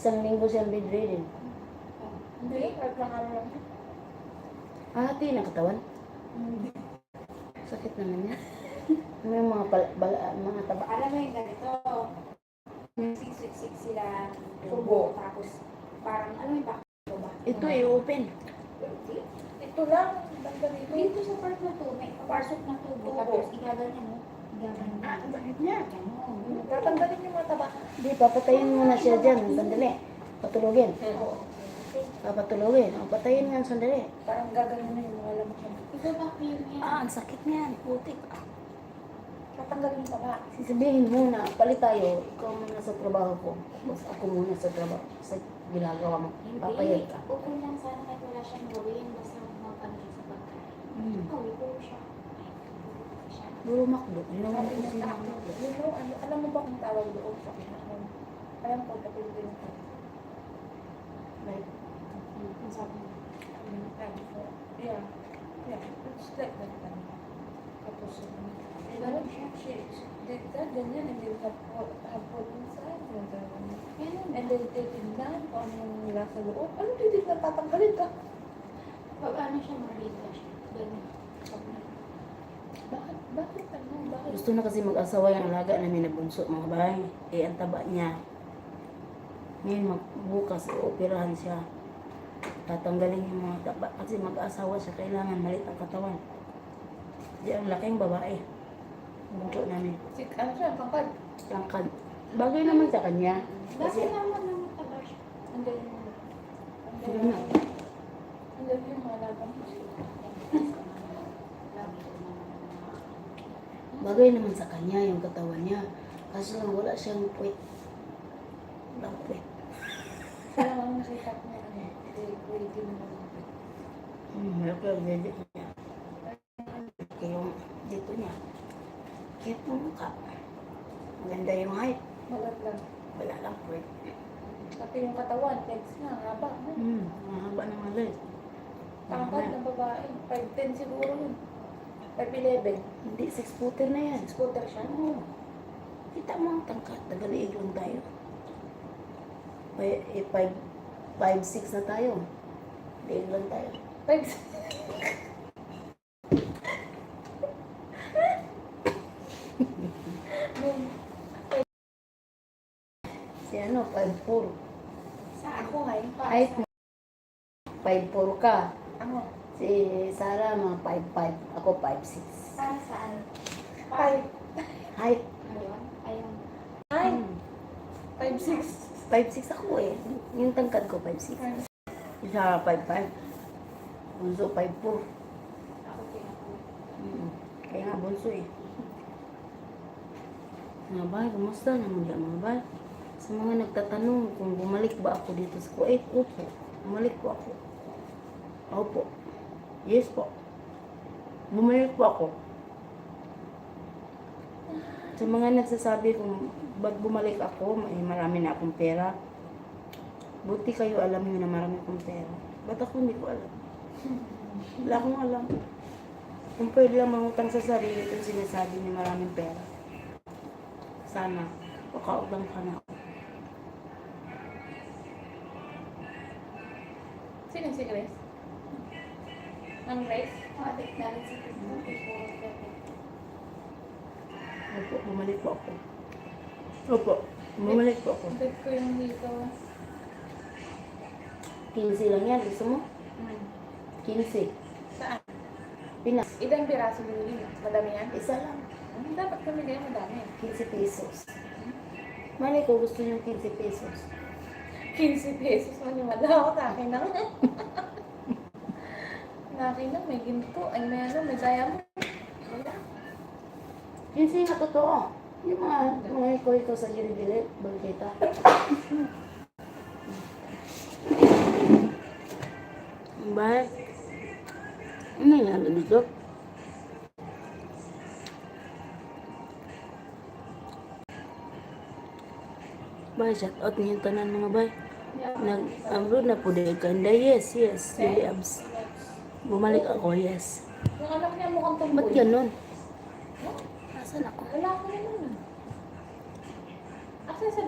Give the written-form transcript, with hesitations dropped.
Isang linggo siyang bedridden. Hindi, nagkakala lang. Hati ng katawan. Hindi. Sakit naman niya. May mga mga taba. Alam mo yung ganito, siksik sila, tubo, tapos parang, ano yung bakit ba? Ito i-open. Ito lang, banda dito. Dito sa part na to, may papasok na tubo, tapos igaganyan mo. Igaganyan. Ang sakit niya. Ganon. Tatanggalin yung mga taba. Hindi, papatayin muna siya dyan. Sandali. Patulogin. Papatulogin. O, patayin nga sandali. Parang gaganyan na yung mga lamok niya. Ito vacuum yan. Ang sakit niyan. Putik. Tatanggalin yung taba. Sasabihin muna, palit tayo. Ikaw muna sa trabaho ko. Tapos ako muna sa trabaho. Sa ginagawa mo. Papayag Hindi, ka. okay lang sana kahit wala siyang gawin, basta magpano siya sa pagkain. Uwi ko siya. Puro makdo. Hindi naman Sabi ko niya, sila "Ah, makdo. you know, alam mo ba kung tawag doon sa kinaon? Alam ko, tapos din ko. Like, Ang sabi niya. yeah, yeah, it's like that. Tapos, ganun siya, she did that, ganyan, and then have food inside, and then titignan kung anong nila sa loob. Ano titignan, tatanggalin ka? Pag ano siya, marita siya. Ganun. Bakit, bakit? Gusto na kasi mag-asawa yung alaga namin na bunso, mga bahay. Eh, ang taba niya. Ngayon, bukas, operahan siya. Tatanggalin yung mga taba. Kasi mag-asawa siya, kailangan malit ang katawan. Di ang laking babae. Bunso namin. Ano siya, pangkad? Langkad. Bagay naman sa kanya. Kasi Kasi, naman na mataba siya. Andun Sige na. yung mga lagang. bagay naman sa kanya yung katawan niya. Kaso lang wala siyang puwet. Walang puwet. Kaya ang nakita ko niya, pwede mo naman. Malaki ang dede niya. Malaki yung dito niya. Cute yung mukha. Maganda yung height. Malat lang. Wala lang puwet. Pati yung katawan, legs na, haba. Mahaba naman legs. Tangkad ng babae. 5'10 siguro yun. 5'11. Hindi, 6-footer na yan. Scooter siya. Oo. Kita mo ang tangkat. Tagaliig lang tayo. 5'6 na tayo. Liig lang tayo. 5'6. Si ano, 5'4. Sa ako ngayon pa. Height mo. 5'4 ka. Ano? Si Sarah, mga 5'5. Ako 5'6. Para saan? 5. Height. Ayun. Ayun. Ay! Hmm. 5'6. 5'6 ako eh. Yung tangkad ko, 5'6. Isa 5'5. Bunso, 5'4. Ako pinakuli. Kaya nga bunso eh. Mga bay, kumusta naman dyan mga bay? Sa mga nagtatanong kung bumalik ba ako dito sa Kuwait, opo. Bumalik po ako. Opo. Yes po. Bumalik po ako. Sa mga nagsasabi kung ba't bumalik ako, marami na akong pera. Buti kayo alam nyo na marami akong pera. Ba't ako hindi ko alam? Wala akong alam. Kung pwede lang mangutang sa sarili kung sinasabi niya maraming pera. Sana, pakautang ka na ako. Sino si Grace? Ang Grace? Matik na rin sa Facebook. Puro perfect. Opo, bumalik po ako. Opo, bumalik po ako. Bet ko yung dito. 15 lang yan, gusto mo? 15. Saan? Pinas. Ilang piraso binili mo? Madami yan? Isa lang. Dapat kami din madami. 15 pesos. Malay ko, gusto niyo 15 pesos. 15 pesos maniwala ako sa akin lang. Naki lang, may ginto. Ay, may ano, may diamond. Wala. 15 nga totoo. Yung mga ikaw sa gilid-gilid, bagkita. Ba? Ano yan dito? Bay, shout out niyo tanan mga bay. Nag-upload na po dahil kanda. Yes, Lily Abs. Bumalik ako, yes. Yung anak niya mukhang Ba't tumboy. ganun? Nasaan ako? Wala ko naman. Asa sa